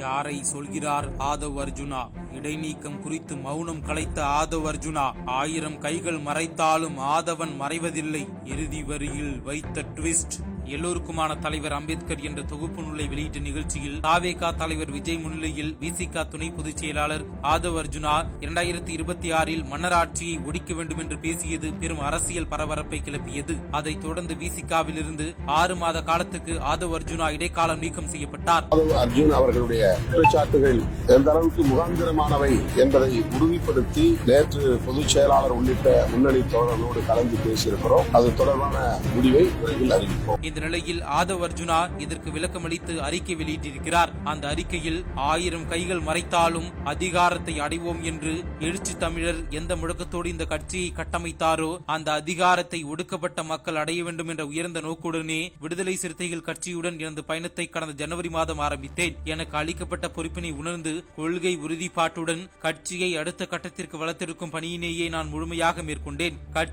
யாரை சொல்கிறார் ஆதவ் அர்ஜுனா? இடைநீக்கம் குறித்து மௌனம் கலைத்த ஆதவ் அர்ஜுனா, 1000 கைகள் மறைத்தாலும் ஆதவன் மறைவதில்லை, இறுதி வரியில் வைத்த ட்விஸ்ட். எல்லோருக்குமான தலைவர் அம்பேத்கர் என்ற தொகுப்பு நூலை வெளியிட்ட நிகழ்ச்சியில் தாவேகா தலைவர் விஜய் முன்னிலையில் விசிக துணை பொதுச் செயலாளர் ஆதவ் அர்ஜுனா 2026 மன்னராட்சியை ஒழிக்க வேண்டும் என்று பேசியது பெரும் அரசியல் பரபரப்பை கிளப்பியது. அதைத் தொடர்ந்து விசிகாவில் இருந்து 6 மாத காலத்துக்கு ஆதவ் அர்ஜுனா இடைக்காலம் நீக்கம் செய்யப்பட்டார். ஆதவ் அர்ஜுன் அவர்களுடைய குற்றச்சாட்டுகள் எந்த அளவுக்கு முகாந்திரமானவை என்பதை உறுதிப்படுத்தி நேற்று பொதுச் செயலாளர் உள்ளிட்ட முன்னணி தோழர்களோடு கலந்து பேசியிருக்கிறோம். அது தொடர்பான முடிவை விரைவில் அறிவிப்போம். இந்த நிலையில் ஆதவ் அர்ஜுனா இதற்கு விளக்கமளித்து அறிக்கை வெளியிட்டிருக்கிறார். அந்த அறிக்கையில் 1000 கைகள் மறைத்தாலும் அதிகாரத்தை அடைவோம் என்று எழுச்சி தமிழர் எந்த முழக்கத்தோடு இந்த கட்சியை கட்டமைத்தாரோ அந்த அதிகாரத்தை ஒடுக்கப்பட்ட மக்கள் அடைய வேண்டும் என்ற உயர்ந்த நோக்குடனே விடுதலை சிறுத்தைகள் கட்சியுடன் எனது பயணத்தை கடந்த ஜனவரி மாதம் ஆரம்பித்தேன். எனக்கு அளிக்கப்பட்ட பொறுப்பினை உணர்ந்து கொள்கை உறுதிப்பாட்டுடன் கட்சியை அடுத்த கட்டத்திற்கு வளர்த்தெடுக்கும் பணியினையே நான் முழுமையாக மேற்கொண்டேன்.